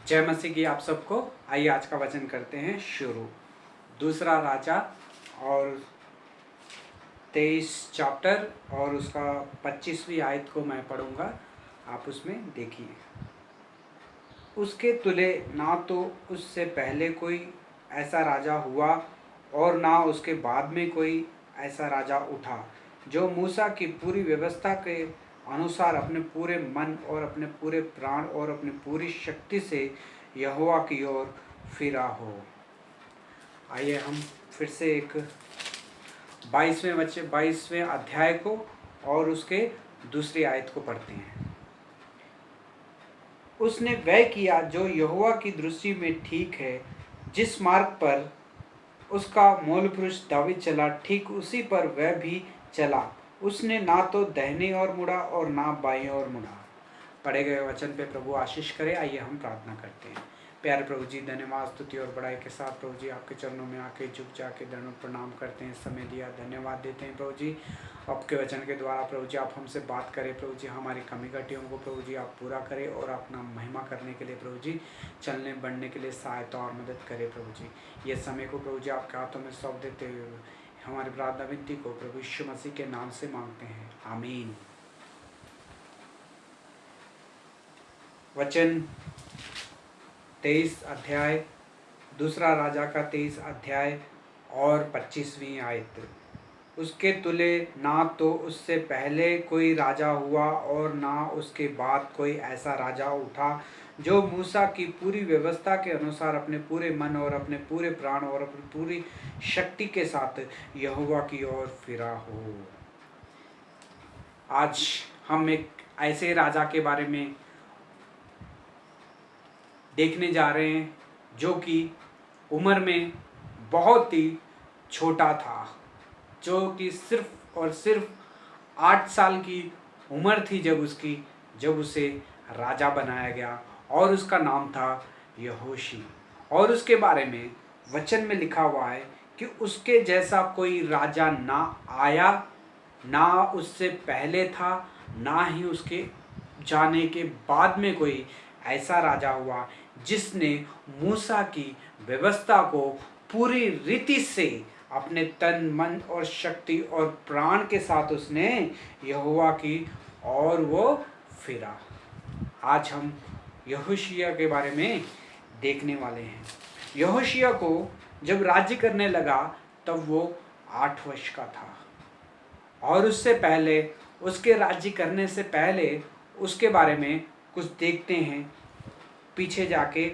जय मसीह की आप सबको। आइए आज का वचन करते हैं शुरू। दूसरा राजा और 23 चैप्टर और उसका 25वीं आयत को मैं पढ़ूंगा, आप उसमें देखिए। उसके तुले ना तो उससे पहले कोई ऐसा राजा हुआ और ना उसके बाद में कोई ऐसा राजा उठा जो मूसा की पूरी व्यवस्था के अनुसार अपने पूरे मन और अपने पूरे प्राण और अपनी पूरी शक्ति से यहोवा की ओर फिरा हो। आइए हम फिर से एक 22वें अध्याय को और उसके दूसरी आयत को पढ़ते हैं। उसने वह किया जो यहोवा की दृष्टि में ठीक है, जिस मार्ग पर उसका मूल पुरुष दाऊद चला, ठीक उसी पर वह भी चला। उसने ना तो दाहिने ओर मुड़ा और ना बाएं ओर मुड़ा। पढ़े गए वचन पे प्रभु आशीष करे। आइए हम प्रार्थना करते हैं। प्यारे प्रभु जी, धन्यवाद स्तुति और बड़ाई के साथ प्रभु जी आपके चरणों में आके झुक जाके दंडवत प्रणाम करते हैं। समय दिया धन्यवाद देते हैं प्रभु जी। आपके वचन के द्वारा प्रभु जी आप हमसे बात करें प्रभु जी, हमारी कमी घटियों को प्रभु जी आप पूरा करें और अपना महिमा करने के लिए प्रभु जी चलने बढ़ने के लिए सहायता और मदद करें प्रभु जी। ये समय को प्रभु जी आपके हाथों में सौंप देते हुए हमारी प्रार्थना विनती को प्रभु यीशु मसीह के नाम से मांगते हैं, आमीन। वचन 23 अध्याय, दूसरा राजा का 23 अध्याय और 25वीं आयत। उसके तुले ना तो उससे पहले कोई राजा हुआ और ना उसके बाद कोई ऐसा राजा उठा जो मूसा की पूरी व्यवस्था के अनुसार अपने पूरे मन और अपने पूरे प्राण और अपनी पूरी शक्ति के साथ यहोवा की ओर फिरा हो। आज हम एक ऐसे राजा के बारे में देखने जा रहे हैं जो कि उम्र में बहुत ही छोटा था, जो कि सिर्फ और सिर्फ 8 साल की उम्र थी जब उसे राजा बनाया गया और उसका नाम था यहोशी। और उसके बारे में वचन में लिखा हुआ है कि उसके जैसा कोई राजा ना आया, ना उससे पहले था, ना ही उसके जाने के बाद में कोई ऐसा राजा हुआ जिसने मूसा की व्यवस्था को पूरी रीति से अपने तन मन और शक्ति और प्राण के साथ उसने यहोवा की और वो फिरा। आज हम यहोशिया के बारे में देखने वाले हैं। यहोशिया को जब राज्य करने लगा तब वो 8 वर्ष का था और उससे पहले, उसके राज्य करने से पहले उसके बारे में कुछ देखते हैं पीछे जाके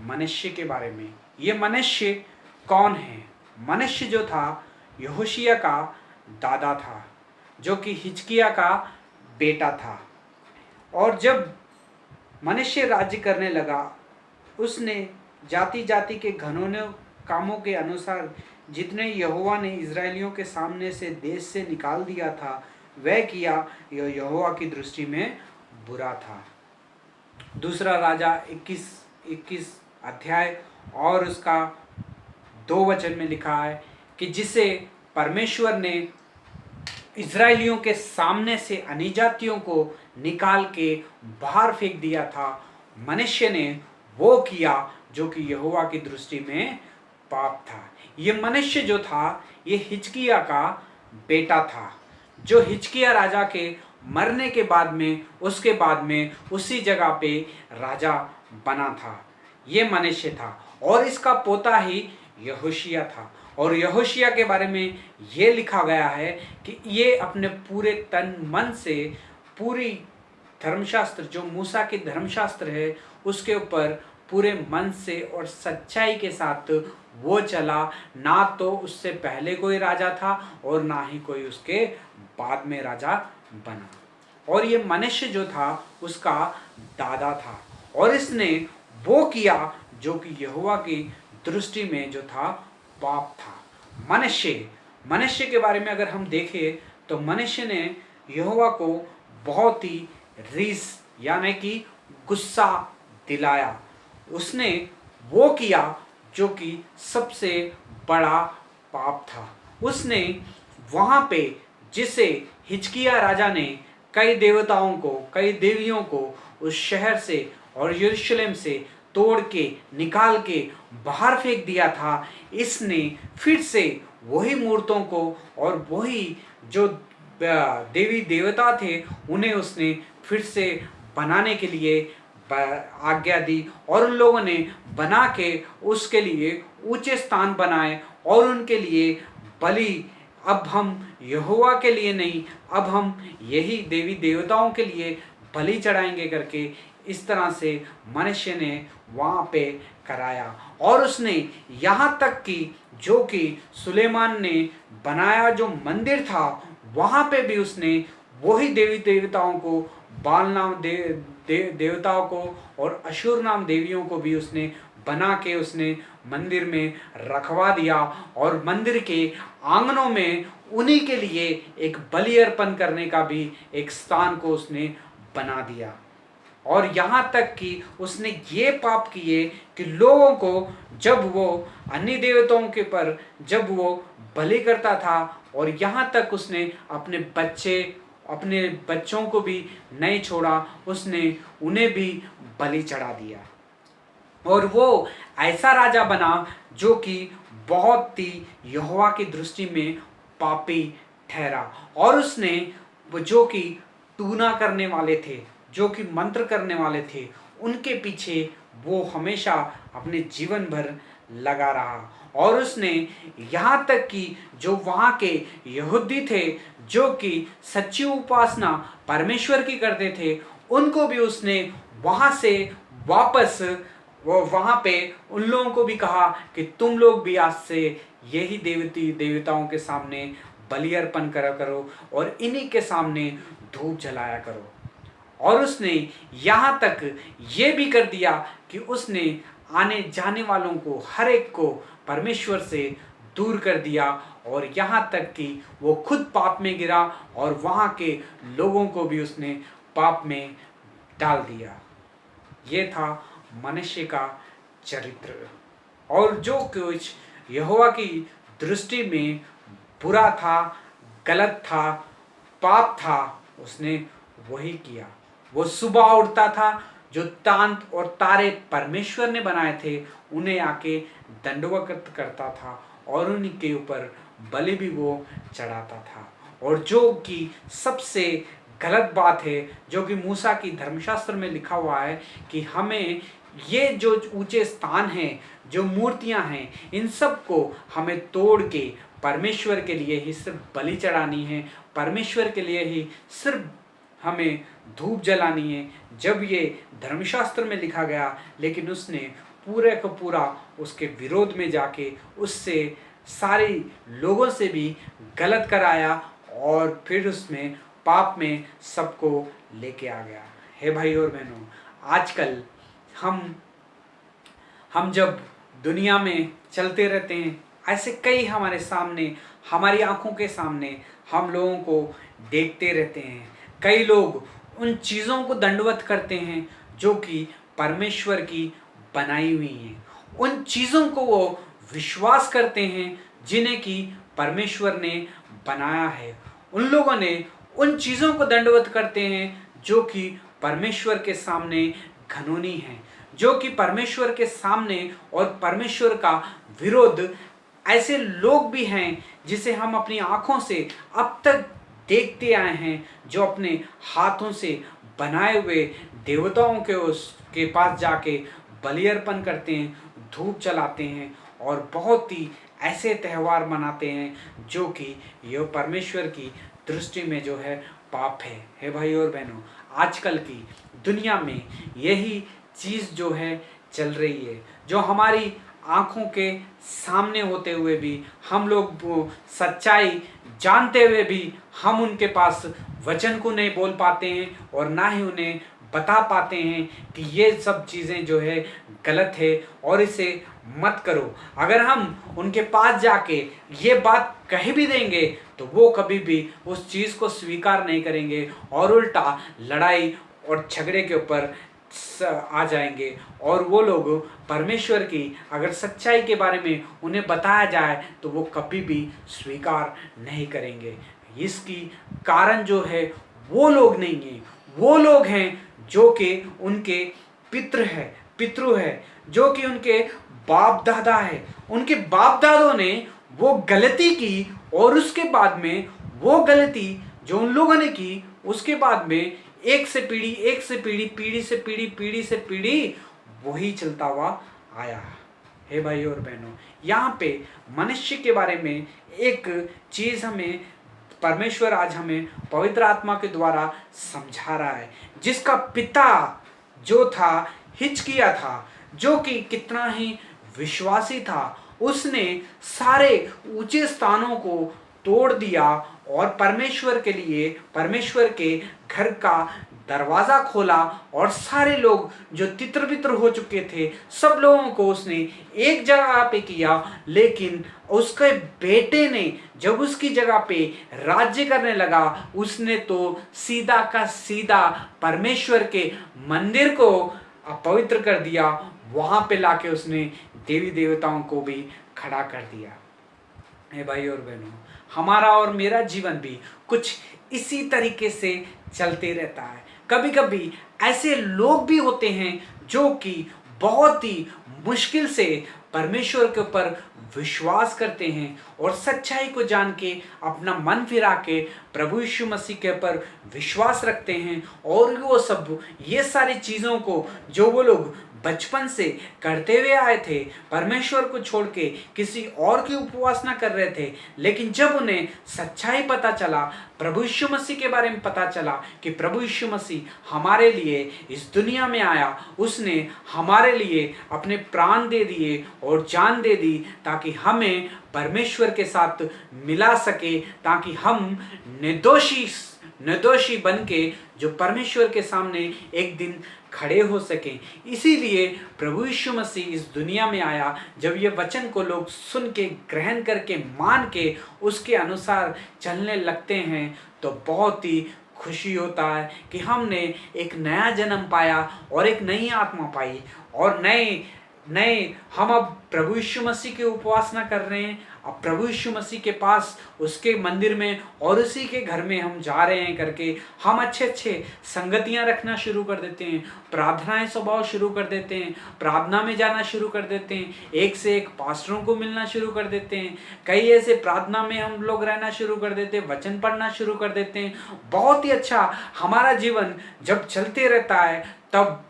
मनुष्य के बारे में। ये मनुष्य कौन है? मनुष्य जो था यहोशिया का दादा था, जो कि हिजकिय्याह का बेटा था। और जब मनुष्य राज्य करने लगा, उसने जाति जाति के घनौने कामों के अनुसार जितने यहोवा ने इजराइलियों के सामने से देश से निकाल दिया था वह किया। यह यहोवा की दृष्टि में बुरा था। दूसरा राजा 21 अध्याय और उसका 2 वचन में लिखा है कि जिसे परमेश्वर ने इजराइलियों के सामने से अन्यजातियों को निकाल के बाहर फेंक दिया था, मनुष्य ने वो किया जो कि यहोवा की दृष्टि में पाप था। ये मनुष्य जो था ये हिजकिय्याह का बेटा था, जो हिजकिय्याह राजा के मरने के बाद में उसके बाद में उसी जगह पे राजा बना था। ये मनुष्य था और इसका पोता ही यहोशिया था। और यहोशिया के बारे में ये लिखा गया है कि ये अपने पूरे तन मन से पूरी धर्मशास्त्र, जो मूसा की धर्मशास्त्र है, उसके ऊपर पूरे मन से और सच्चाई के साथ वो चला। ना तो उससे पहले कोई राजा था और ना ही कोई उसके बाद में राजा बना। और ये मनुष्य जो था उसका दादा था और इसने वो किया जो कि यहोवा की दृष्टि में जो था पाप था। मनुष्य के बारे में अगर हम देखें तो मनुष्य ने यहोवा को बहुत ही रीस यानी कि गुस्सा दिलाया। उसने वो किया जो कि सबसे बड़ा पाप था। उसने वहाँ पे जिसे हिजकिय्याह राजा ने कई देवताओं को, कई देवियों को उस शहर से और यरूशलेम से तोड़ के निकाल के बाहर फेंक दिया था, इसने फिर से वही मूर्तों को और वही जो देवी देवता थे उन्हें उसने फिर से बनाने के लिए आज्ञा दी, और उन लोगों ने बना के उसके लिए ऊंचे स्थान बनाए और उनके लिए बलि, अब हम यहोवा के लिए नहीं, अब हम यही देवी देवताओं के लिए बलि चढ़ाएंगे करके इस तरह से मनुष्य ने वहाँ पे कराया। और उसने यहाँ तक कि जो कि सुलेमान ने बनाया जो मंदिर था वहाँ पे भी उसने वही देवी देवताओं को, बाल नाम देवताओं को और अशूर नाम देवियों को भी उसने बना के उसने मंदिर में रखवा दिया, और मंदिर के आंगनों में उन्हीं के लिए एक बलि अर्पण करने का भी एक स्थान को उसने बना दिया। और यहाँ तक कि उसने ये पाप किए कि लोगों को जब वो अन्य देवताओं के पर जब वो बलि करता था, और यहाँ तक उसने अपने बच्चों को भी नहीं छोड़ा, उसने उन्हें भी बलि चढ़ा दिया। और वो ऐसा राजा बना जो कि बहुत ही यहोवा की दृष्टि में पापी ठहरा। और उसने जो कि टूना करने वाले थे, जो कि मंत्र करने वाले थे, उनके पीछे वो हमेशा अपने जीवन भर लगा रहा। और उसने यहाँ तक कि जो वहाँ के यहूदी थे जो कि सच्ची उपासना परमेश्वर की करते थे, उनको भी उसने वहाँ से वापस वो वहाँ पे उन लोगों को भी कहा कि तुम लोग भी आज से यही देवताओं के सामने बलि अर्पण करा करो और इन्हीं के सामने धूप जलाया करो। और उसने यहाँ तक ये भी कर दिया कि उसने आने जाने वालों को हर एक को परमेश्वर से दूर कर दिया, और यहाँ तक कि वो खुद पाप में गिरा और वहाँ के लोगों को भी उसने पाप में डाल दिया। ये था मनुष्य का चरित्र, और जो कुछ यहोवा की दृष्टि में बुरा था, गलत था, पाप था, उसने वही किया। वो सुबह उठता था, जो चांद और तारे परमेश्वर ने बनाए थे उन्हें आके दंडवत करता था और उनके ऊपर बलि भी वो चढ़ाता था। और जो कि सबसे गलत बात है, जो कि मूसा की धर्मशास्त्र में लिखा हुआ है कि हमें ये जो ऊंचे स्थान हैं, जो मूर्तियां हैं, इन सब को हमें तोड़ के परमेश्वर के लिए ही सिर्फ बलि चढ़ानी है, परमेश्वर के लिए ही सिर्फ हमें धूप जलानी है। जब ये धर्मशास्त्र में लिखा गया, लेकिन उसने पूरे का पूरा उसके विरोध में जाके उससे सारे लोगों से भी गलत कराया और फिर उसमें पाप में सबको लेके आ गया। हे भाई और बहनों, आजकल हम जब दुनिया में चलते रहते हैं, ऐसे कई हमारे सामने, हमारी आंखों के सामने हम लोगों को देखते रहते हैं। कई लोग उन चीज़ों को दंडवत करते हैं जो कि परमेश्वर की बनाई हुई हैं। उन चीज़ों को वो विश्वास करते हैं जिन्हें कि परमेश्वर ने बनाया है। उन लोगों ने उन चीज़ों को दंडवत करते हैं जो कि परमेश्वर के सामने घिनौनी हैं, जो कि परमेश्वर के सामने और परमेश्वर का विरोध। ऐसे लोग भी हैं जिसे हम अपनी आँखों से अब तक देखते आए हैं, जो अपने हाथों से बनाए हुए देवताओं के उसके पास जाके बलि अर्पण करते हैं, धूप जलाते हैं और बहुत ही ऐसे त्यौहार मनाते हैं जो कि यह परमेश्वर की दृष्टि में जो है पाप है। हे भाई और बहनों, आजकल की दुनिया में यही चीज़ जो है चल रही है, जो हमारी आँखों के सामने होते हुए भी हम लोग वो सच्चाई जानते हुए भी हम उनके पास वचन को नहीं बोल पाते हैं और ना ही उन्हें बता पाते हैं कि ये सब चीज़ें जो है गलत है और इसे मत करो। अगर हम उनके पास जाके ये बात कह भी देंगे तो वो कभी भी उस चीज़ को स्वीकार नहीं करेंगे और उल्टा लड़ाई और झगड़े के ऊपर आ जाएंगे। और वो लोग परमेश्वर की अगर सच्चाई के बारे में उन्हें बताया जाए तो वो कभी भी स्वीकार नहीं करेंगे। इसकी कारण जो है वो लोग नहीं हैं, वो लोग हैं जो कि उनके पितृ हैं, पितृ है, जो कि उनके बाप दादा है। उनके बाप दादों ने वो गलती की और उसके बाद में वो गलती जो उन लोगों ने की, उसके बाद में एक से पीढ़ी पीढ़ी से पीढ़ी वही चलता हुआ आया। हे भाई और बहनों, यहाँ पे मनुष्य के बारे में एक चीज हमें परमेश्वर आज हमें पवित्र आत्मा के द्वारा समझा रहा है, जिसका पिता जो था हिजकिय्याह था, जो कि कितना ही विश्वासी था। उसने सारे ऊंचे स्थानों को तोड़ दिया और परमेश्वर के लिए परमेश्वर के घर का दरवाजा खोला, और सारे लोग जो तितर बितर हो चुके थे सब लोगों को उसने एक जगह पे किया। लेकिन उसके बेटे ने जब उसकी जगह पे राज्य करने लगा, उसने तो सीधा का सीधा परमेश्वर के मंदिर को अपवित्र कर दिया। वहां पे लाके उसने देवी देवताओं को भी खड़ा कर दिया। हे भाई और बहनों, हमारा और मेरा जीवन भी कुछ इसी तरीके से चलते रहता है। कभी कभी ऐसे लोग भी होते हैं जो कि बहुत ही मुश्किल से परमेश्वर के ऊपर विश्वास करते हैं और सच्चाई को जान के अपना मन फिरा के प्रभु यीशु मसीह के ऊपर विश्वास रखते हैं, और वो सब ये सारी चीज़ों को जो वो लोग बचपन से करते हुए आए थे, परमेश्वर को छोड़ के किसी और की उपासना कर रहे थे। लेकिन जब उन्हें सच्चाई पता चला, प्रभु यीशु मसीह के बारे में पता चला कि प्रभु यीशु मसीह हमारे लिए इस दुनिया में आया, उसने हमारे लिए अपने प्राण दे दिए और जान दे दी ताकि हमें परमेश्वर के साथ मिला सके, ताकि हम निर्दोषी बन के जो परमेश्वर के सामने एक दिन खड़े हो सकें। इसीलिए प्रभु यीशु मसीह इस दुनिया में आया। जब ये वचन को लोग सुन के ग्रहण करके मान के उसके अनुसार चलने लगते हैं तो बहुत ही खुशी होता है कि हमने एक नया जन्म पाया और एक नई आत्मा पाई, और नए हम अब प्रभु यीशु मसीह की उपासना कर रहे हैं। अब प्रभु यीशु मसीह के पास, उसके मंदिर में और उसी के घर में हम जा रहे हैं करके हम अच्छे संगतियां रखना शुरू कर देते हैं, प्रार्थनाएं स्वभाव शुरू कर देते हैं, प्रार्थना में जाना शुरू कर देते हैं, एक से एक पास्टरों को मिलना शुरू कर देते हैं, कई ऐसे प्रार्थना में हम लोग रहना शुरू कर देते हैं, वचन पढ़ना शुरू कर देते हैं। बहुत ही अच्छा हमारा जीवन जब चलते रहता है, तब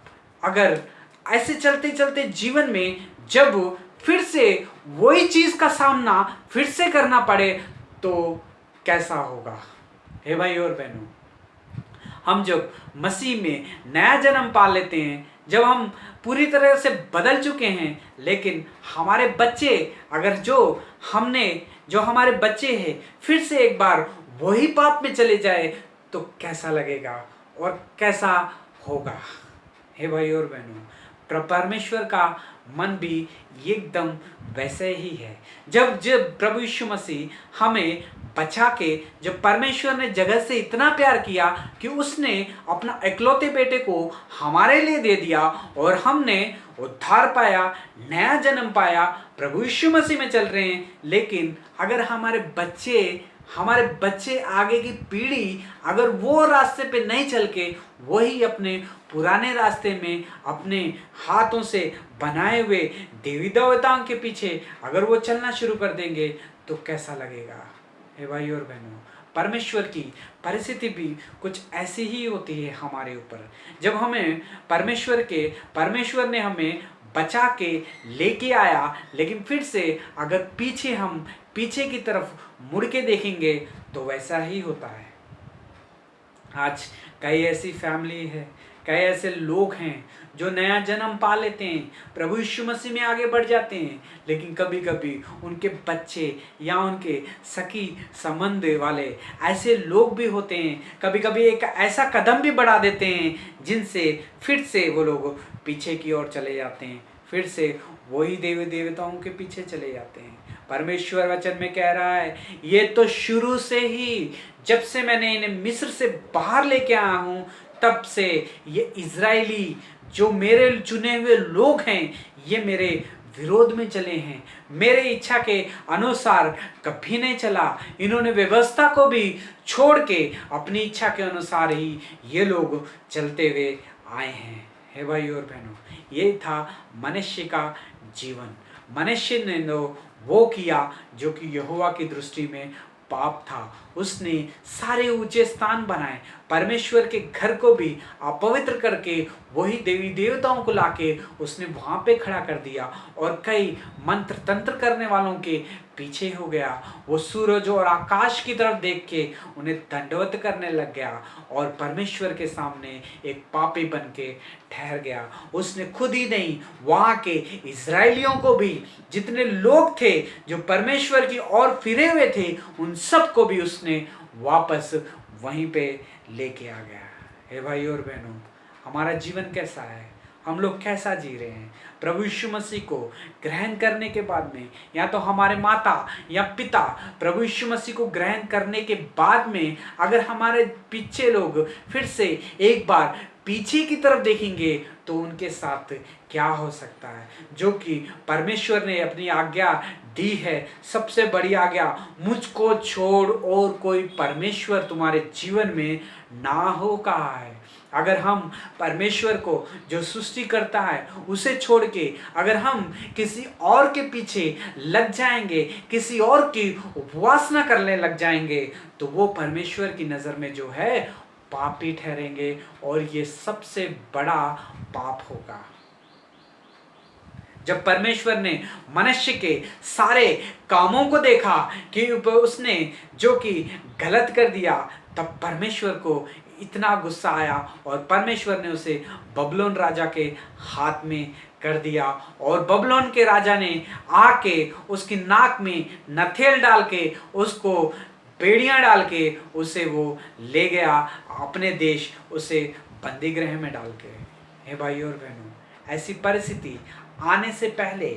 अगर ऐसे चलते चलते जीवन में जब फिर से वही चीज का सामना फिर से करना पड़े तो कैसा होगा। हे भाई और बहनों, हम जब मसीह में नया जन्म पा लेते हैं, जब हम पूरी तरह से बदल चुके हैं, लेकिन हमारे बच्चे अगर जो हमारे बच्चे हैं फिर से एक बार वही पाप में चले जाए तो कैसा लगेगा और कैसा होगा। हे भाई और बहनों, परमेश्वर का मन भी एकदम वैसे ही है। जब प्रभु यीशु मसीह हमें बचा के, जब परमेश्वर ने जगत से इतना प्यार किया कि उसने अपना इकलौते बेटे को हमारे लिए दे दिया और हमने उद्धार पाया, नया जन्म पाया, प्रभु यीशु मसीह में चल रहे हैं। लेकिन अगर हमारे बच्चे आगे की पीढ़ी अगर वो रास्ते पे नहीं चल के वही अपने पुराने रास्ते में अपने हाथों से बनाए हुए देवी देवताओं के पीछे अगर वो चलना शुरू कर देंगे तो कैसा लगेगा। हे भाई और बहनों, परमेश्वर की परिस्थिति भी कुछ ऐसी ही होती है हमारे ऊपर। जब हमें परमेश्वर ने हमें बचा के लेके आया, लेकिन फिर से अगर पीछे की तरफ मुड़ के देखेंगे तो वैसा ही होता है। आज कई ऐसी फैमिली है, कई ऐसे लोग हैं जो नया जन्म पा लेते हैं, प्रभु यीशु मसीह में आगे बढ़ जाते हैं, लेकिन कभी कभी उनके बच्चे या उनके सखी संबंध वाले ऐसे लोग भी होते हैं, कभी कभी एक ऐसा कदम भी बढ़ा देते हैं जिनसे फिर से वो लोग पीछे की ओर चले जाते हैं, फिर से वही देवी देवताओं के पीछे चले जाते हैं। परमेश्वर वचन में कह रहा है, ये तो शुरू से ही, जब से मैंने इन्हें मिस्र से बाहर लेके आया हूँ, तब से ये इजरायली जो मेरे चुने हुए लोग हैं, ये मेरे विरोध में चले हैं, मेरे इच्छा के अनुसार कभी नहीं चला। इन्होंने व्यवस्था को भी छोड़ के अपनी इच्छा के अनुसार ही ये लोग चलते हुए आए हैं। हे भाई और बहनों, ये था मनुष्य का जीवन। मनुष्य ने वो किया जो कि यहोवा की दृष्टि में पाप था। उसने सारे ऊंचे स्थान बनाए, परमेश्वर के घर को भी अपवित्र करके वही देवी देवताओं को लाके उसने वहां पे खड़ा कर दिया और कई मंत्र तंत्र करने वालों के पीछे हो गया। वो सूरज और आकाश की तरफ देख के उन्हें दंडवत करने लग गया और परमेश्वर के सामने एक पापी बन के ठहर गया। उसने खुद ही नहीं, वहां के इजरायलियों को भी, जितने लोग थे जो परमेश्वर की ओर फिरे हुए थे, उन सबको भी उसने वापस वहीं पे लेके आ गया। हे भाई और बहनों, हमारा जीवन कैसा है? हम लोग कैसा जी रहे हैं? प्रभु यीशु मसीह को ग्रहण करने के बाद में, या तो हमारे माता या पिता प्रभु यीशु मसीह को ग्रहण करने के बाद में अगर हमारे पीछे लोग फिर से एक बार पीछे की तरफ देखेंगे तो उनके साथ क्या हो सकता है? जो कि परमेश्वर ने अपनी आज्ञा दी है, सबसे बड़ी आज्ञा, मुझको छोड़ और कोई परमेश्वर तुम्हारे जीवन में ना हो कहा है। अगर हम परमेश्वर को जो सृष्टि करता है उसे छोड़ के अगर हम किसी और के पीछे लग जाएंगे, किसी और की उपासना करने लग जाएंगे, तो वो परमेश्वर की नज़र में जो है पापी ठहरेंगे और ये सबसे बड़ा पाप होगा। जब परमेश्वर ने मनुष्य के सारे कामों को देखा कि उसने जो कि गलत कर दिया, तब परमेश्वर को इतना गुस्सा आया और परमेश्वर ने उसे बबलोन राजा के हाथ में कर दिया। और बबलोन के राजा ने आके उसकी नाक में नथेल डाल के, उसको बेड़ियां डाल के उसे वो ले गया अपने देश, उसे बंदी गृह में डाल के। हे भाई और बहनों, ऐसी परिस्थिति आने से पहले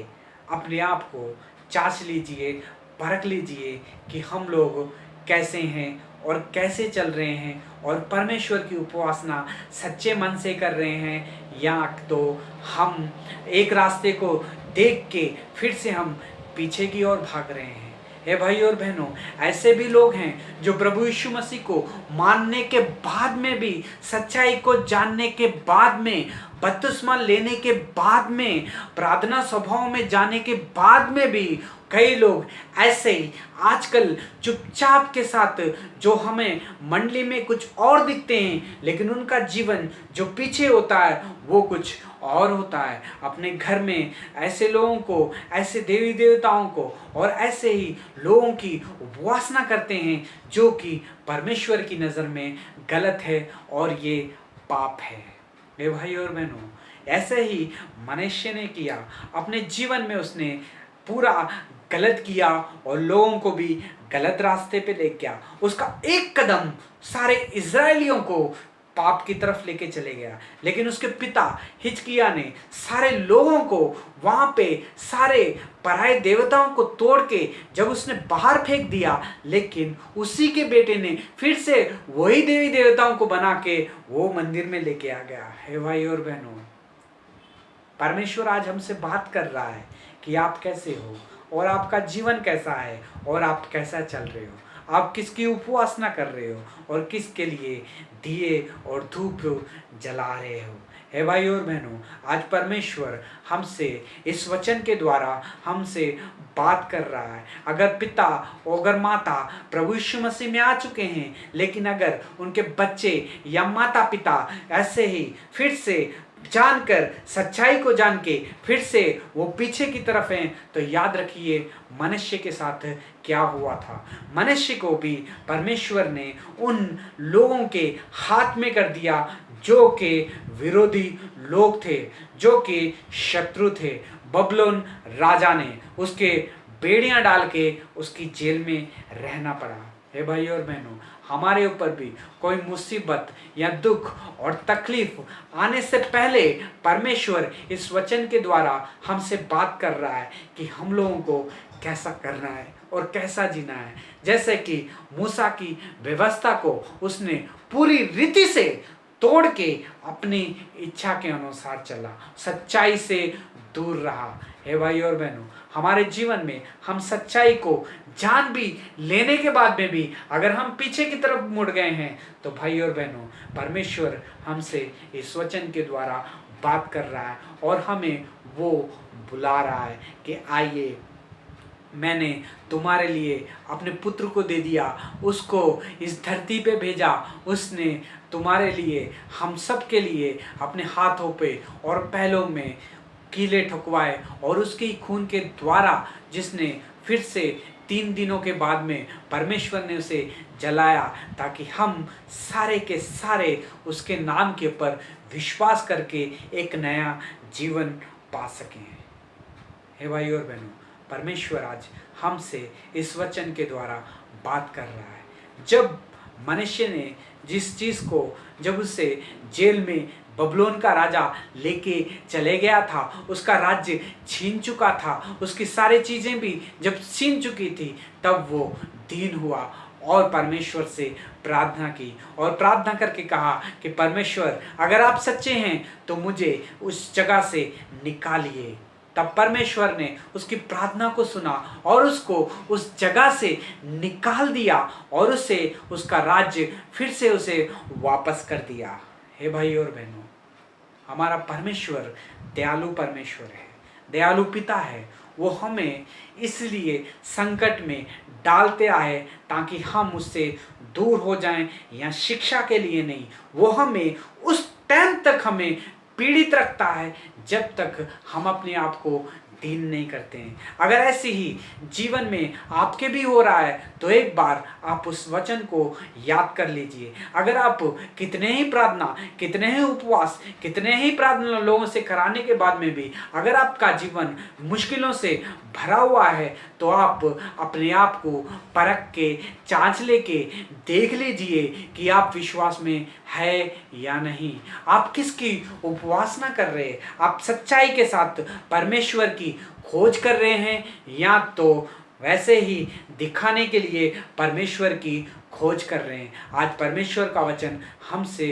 अपने आप को जांच लीजिए, परख लीजिए कि हम लोग कैसे हैं और कैसे चल रहे हैं और परमेश्वर की उपासना सच्चे मन से कर रहे हैं, या तो हम एक रास्ते को देख के फिर से हम पीछे की ओर भाग रहे हैं। हे भाई और बहनों, ऐसे भी लोग हैं जो प्रभु यीशु मसीह को मानने के बाद में भी, सच्चाई को जानने के बाद में, बपतिस्मा लेने के बाद में, प्रार्थना सभाओं में जाने के बाद में भी कई लोग ऐसे ही आजकल चुपचाप के साथ जो हमें मंडली में कुछ और दिखते हैं, लेकिन उनका जीवन जो पीछे होता है वो कुछ और होता है। अपने घर में ऐसे लोगों को, ऐसे देवी देवताओं को और ऐसे ही लोगों की उपासना करते हैं जो कि परमेश्वर की नज़र में गलत है और ये पाप है। मेरे भाई और बहनों, ऐसे ही मनुष्य ने किया, अपने जीवन में उसने पूरा गलत किया और लोगों को भी गलत रास्ते पे ले गया। उसका एक कदम सारे इजरायलियों को पाप की तरफ लेके चले गया, लेकिन उसके पिता हिजकिय्याह ने सारे लोगों को वहां पे सारे पराये देवताओं को तोड़ के जब उसने बाहर फेंक दिया, लेकिन उसी के बेटे ने फिर से वही देवी देवताओं को बना के वो मंदिर में लेके आ गया। हे भाई और बहनों, परमेश्वर आज हमसे बात कर रहा है कि आप कैसे हो और आपका जीवन कैसा है और आप कैसा चल रहे हो, आप किसकी उपासना कर रहे हो और किसके लिए दिए और धूप जला रहे हो। हे भाई और बहनों, आज परमेश्वर हमसे इस वचन के द्वारा हमसे बात कर रहा है। अगर पिता और अगर माता प्रभु यीशु मसीह में आ चुके हैं, लेकिन अगर उनके बच्चे या माता पिता ऐसे ही फिर से जानकर, सच्चाई को जान के फिर से वो पीछे की तरफ हैं, तो याद रखिए मनुष्य के साथ क्या हुआ था। मनुष्य को भी परमेश्वर ने उन लोगों के हाथ में कर दिया जो के विरोधी लोग थे, जो के शत्रु थे। बबलोन राजा ने उसके बेड़ियां डाल के उसकी जेल में रहना पड़ा। हे भाई और बहनों, हमारे ऊपर भी कोई मुसीबत या दुख और तकलीफ आने से पहले परमेश्वर इस वचन के द्वारा हमसे बात कर रहा है कि हम लोगों को कैसा करना है और कैसा जीना है। जैसे कि मूसा की व्यवस्था को उसने पूरी रीति से तोड़ के अपनी इच्छा के अनुसार चला, सच्चाई से दूर रहा। हे भाई और बहनों, हमारे जीवन में हम सच्चाई को जान भी लेने के बाद में भी अगर हम पीछे की तरफ मुड़ गए हैं, तो भाई और बहनों, परमेश्वर हमसे इस वचन के द्वारा बात कर रहा है और हमें वो बुला रहा है कि आइए, मैंने तुम्हारे लिए अपने पुत्र को दे दिया, उसको इस धरती पे भेजा, उसने तुम्हारे लिए, हम सब के लिए अपने हाथों पे और पैरों में कीले ठुकवाए और उसके ही खून के द्वारा जिसने फिर से 3 दिनों के बाद में परमेश्वर ने उसे जलाया, ताकि हम सारे के सारे उसके नाम के ऊपर विश्वास करके एक नया जीवन पा सकें। हे भाई और बहनों, परमेश्वर आज हमसे इस वचन के द्वारा बात कर रहा है। जब मनुष्य ने जिस चीज़ को, जब उसे जेल में बबलोन का राजा लेके चले गया था, उसका राज्य छीन चुका था, उसकी सारी चीज़ें भी जब छीन चुकी थी, तब वो दीन हुआ और परमेश्वर से प्रार्थना की और प्रार्थना करके कहा कि परमेश्वर, अगर आप सच्चे हैं तो मुझे उस जगह से निकालिए। तब परमेश्वर ने उसकी प्रार्थना को सुना और उसको उस जगह से निकाल दिया और उसे उसका राज्य फिर से उसे वापस कर दिया। हे भाई और बहनों, हमारा परमेश्वर दयालु परमेश्वर है, दयालु पिता है। वो हमें इसलिए संकट में डालते आए ताकि हम उससे दूर हो जाएं, या शिक्षा के लिए नहीं। वो हमें उस टाइम तक हमें पीड़ित रखता है जब तक हम अपने आप को दीन नहीं करते हैं। अगर ऐसे ही जीवन में आपके भी हो रहा है तो एक बार आप उस वचन को याद कर लीजिए। अगर आप कितने ही प्रार्थना, कितने ही उपवास, कितने ही प्रार्थना लोगों से कराने के बाद में भी अगर आपका जीवन मुश्किलों से भरा हुआ है, तो आप अपने आप को परख के, जांच लेके देख लीजिए कि आप विश्वास में है या नहीं। आप किसकी उपासना कर रहे हैं? आप सच्चाई के साथ परमेश्वर की खोज कर रहे हैं, या तो वैसे ही दिखाने के लिए परमेश्वर की खोज कर रहे हैं? आज परमेश्वर का वचन हमसे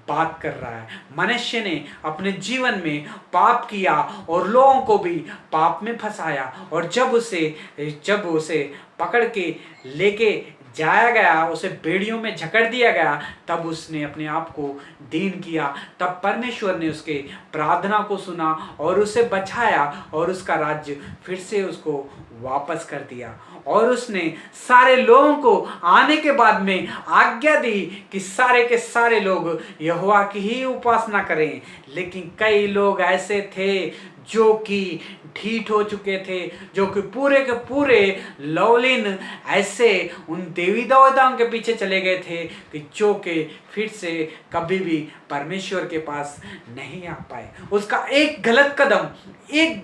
बात कर रहा है। मनुष्य ने अपने जीवन में पाप किया और लोगों को भी पाप में फंसाया, और जब उसे पकड़ के लेके जाया गया, उसे बेड़ियों में जकड़ दिया गया, तब उसने अपने आप को दीन किया। तब परमेश्वर ने उसके प्रार्थना को सुना और उसे बचाया और उसका राज्य फिर से उसको वापस कर दिया। और उसने सारे लोगों को आने के बाद में आज्ञा दी कि सारे के सारे लोग यहोवा की ही उपासना करें। लेकिन कई लोग ऐसे थे जो कि ढीठ हो चुके थे, जो कि पूरे के पूरे लौलीन ऐसे उन देवी देवताओं के पीछे चले गए थे कि जो कि फिर से कभी भी परमेश्वर के पास नहीं आ पाए। उसका एक गलत कदम, एक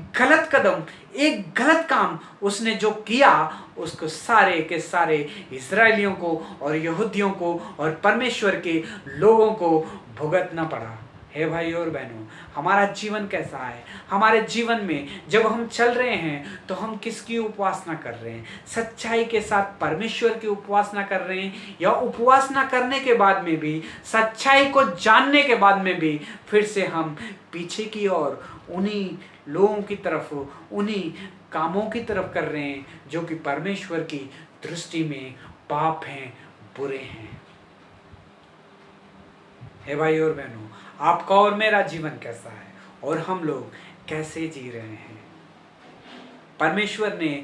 गलत काम उसने जो किया, उसको सारे के सारे इस्राएलियों को और यहूदियों को और परमेश्वर के लोगों को भुगतना पड़ा। हे भाई और बहनों, हमारा जीवन कैसा है? हमारे जीवन में जब हम चल रहे हैं तो हम किसकी उपासना कर रहे हैं? सच्चाई के साथ परमेश्वर की उपासना कर रहे हैं, या उपासना करने के बाद में भी, सच्चाई को जानने के बाद में भी फिर से हम पीछे की ओर उन्हीं लोगों की तरफ, उन्हीं कामों की तरफ कर रहे हैं जो कि परमेश्वर की दृष्टि में पाप हैं, बुरे हैं। हे भाई और बहनों, आपका और मेरा जीवन कैसा है और हम लोग कैसे जी रहे हैं? परमेश्वर ने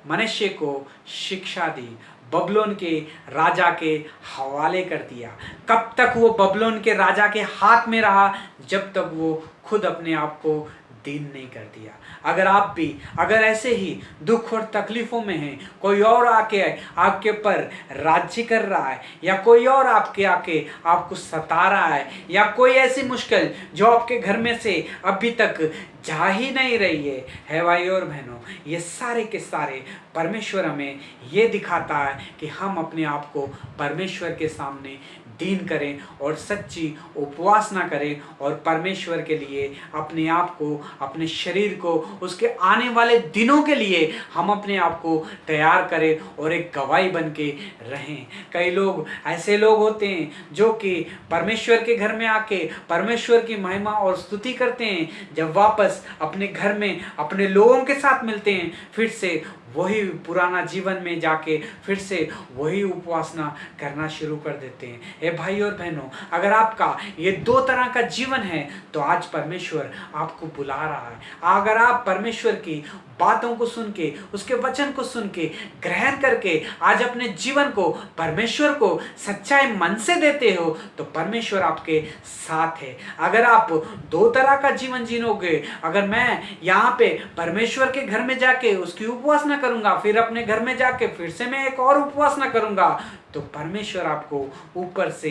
मनुष्य को शिक्षा दी, बबलोन के राजा के हवाले कर दिया। कब तक वो बबलोन के राजा के हाथ में रहा? जब तक वो खुद अपने आप को दीन नहीं कर दिया। अगर आप भी अगर ऐसे ही दुख और तकलीफों में हैं, कोई और आके आपके पर राज्य कर रहा है, या कोई और आके आपको सता रहा है, या कोई ऐसी मुश्किल जो आपके घर में से अभी तक जा ही नहीं रही है, हे भाई और बहनों, ये सारे के सारे परमेश्वर हमें ये दिखाता है कि हम अपने आप को परमेश्वर के सामने दीन करें और सच्ची उपासना करें, और परमेश्वर के लिए अपने आप को, अपने शरीर को, उसके आने वाले दिनों के लिए हम अपने आप को तैयार करें और एक गवाही बन के रहें। कई लोग ऐसे लोग होते हैं जो कि परमेश्वर के घर में आके परमेश्वर की महिमा और स्तुति करते हैं, जब वापस अपने घर में अपने लोगों के साथ मिलते हैं फिर से वही पुराना जीवन में जाके फिर से वही उपासना करना शुरू कर देते हैं। हे भाई और बहनों, अगर आपका ये दो तरह का जीवन है तो आज परमेश्वर आपको बुला रहा है। अगर आप परमेश्वर की बातों को सुन के, उसके वचन को सुन के, ग्रहण करके आज अपने जीवन को परमेश्वर को सच्चाई मन से देते हो तो परमेश्वर आपके साथ है। अगर आप दो तरह का जीवन जीनोगे, अगर मैं यहाँ पे परमेश्वर के घर में जाके उसकी उपासना करूंगा, फिर अपने घर में जाके फिर से मैं एक और उपासना करूंगा, तो परमेश्वर आपको ऊपर से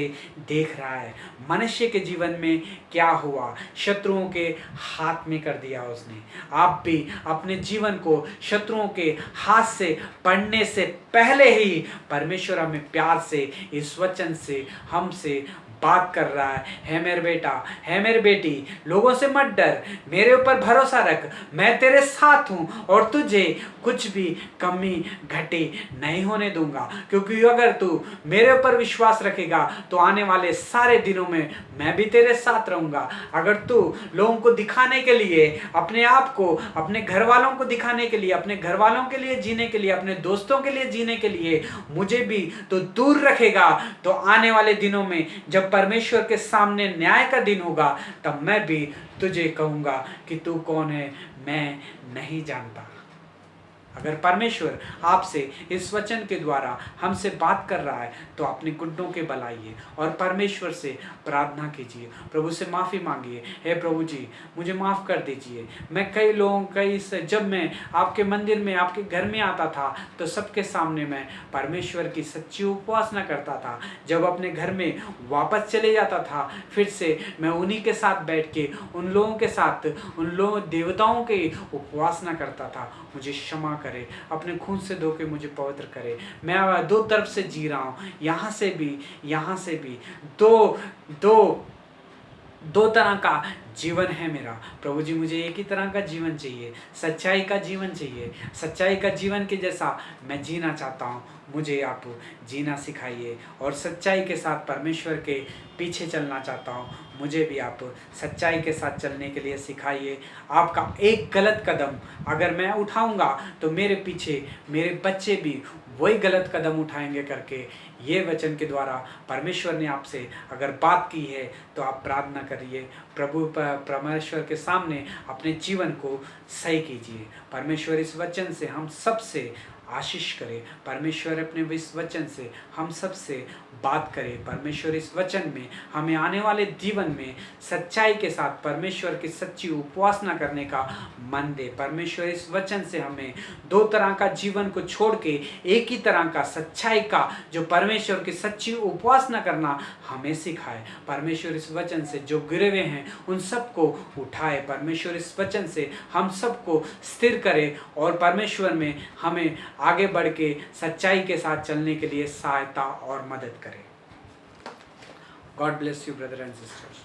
देख रहा है। मनुष्य के जीवन में क्या हुआ, शत्रुओं के हाथ में कर दिया उसने। आप भी अपने जीवन को शत्रुओं के हाथ से पढ़ने से पहले ही परमेश्वर हमें प्यार से इस वचन से हमसे बात कर रहा है मेरे बेटा, है मेरी बेटी, लोगों से मत डर, मेरे ऊपर भरोसा रख, मैं तेरे साथ हूं और तुझे कुछ भी कमी घटी नहीं होने दूंगा। क्योंकि अगर तू मेरे ऊपर विश्वास रखेगा तो आने वाले सारे दिनों में मैं भी तेरे साथ रहूंगा। अगर तू लोगों को दिखाने के लिए, अपने आप को, अपने घर वालों को दिखाने के लिए, अपने घर वालों के लिए जीने के लिए, अपने दोस्तों के लिए जीने के लिए मुझे भी तो दूर रखेगा, तो आने वाले दिनों में जब परमेश्वर के सामने न्याय का दिन होगा तब मैं भी तुझे कहूंगा कि तू कौन है, मैं नहीं जानता। अगर परमेश्वर आपसे इस वचन के द्वारा हमसे बात कर रहा है तो अपने घुटनों के बल आइए और परमेश्वर से प्रार्थना कीजिए, प्रभु से माफ़ी मांगिए। हे प्रभु जी, मुझे माफ़ कर दीजिए। मैं जब मैं आपके मंदिर में, आपके घर में आता था तो सबके सामने मैं परमेश्वर की सच्ची उपासना करता था। जब अपने घर में वापस चले जाता था फिर से मैं उन्हीं के साथ बैठ के, उन लोगों के साथ, उन लोगों देवताओं की उपासना करता था। मुझे क्षमा करे, अपने खून से धो के मुझे पवित्र करे। मैं दो तरफ से जी रहा हूँ, यहाँ से भी दो तरह का जीवन है मेरा। प्रभु जी, मुझे एक ही तरह का जीवन चाहिए, सच्चाई का जीवन चाहिए। सच्चाई का जीवन के जैसा मैं जीना चाहता हूँ, मुझे आप जीना सिखाइए और सच्चाई के साथ परमेश्वर के पीछे चलना चाहता हूँ। मुझे भी आप सच्चाई के साथ चलने के लिए सिखाइए। आपका एक गलत कदम अगर मैं उठाऊंगा तो मेरे पीछे मेरे बच्चे भी वही गलत कदम उठाएंगे करके ये वचन के द्वारा परमेश्वर ने आपसे अगर बात की है तो आप प्रार्थना करिए। परमेश्वर के सामने अपने जीवन को सही कीजिए। परमेश्वर इस वचन से हम सबसे आशीष करे। परमेश्वर अपने इस वचन से हम सबसे बात करे। परमेश्वर इस वचन में हमें आने वाले जीवन में सच्चाई के साथ परमेश्वर की सच्ची उपासना करने का मन दे। परमेश्वर इस वचन से हमें दो तरह का जीवन को छोड़ के एक ही तरह का सच्चाई का, जो परमेश्वर की सच्ची उपासना करना हमें सिखाए। परमेश्वर इस वचन से जो गिरे हुए हैं उन सबको उठाए। परमेश्वर इस वचन से हम सबको स्थिर करे और परमेश्वर में हमें आगे बढ़ के सच्चाई के साथ चलने के लिए सहायता और मदद करे। God bless you brother and sisters.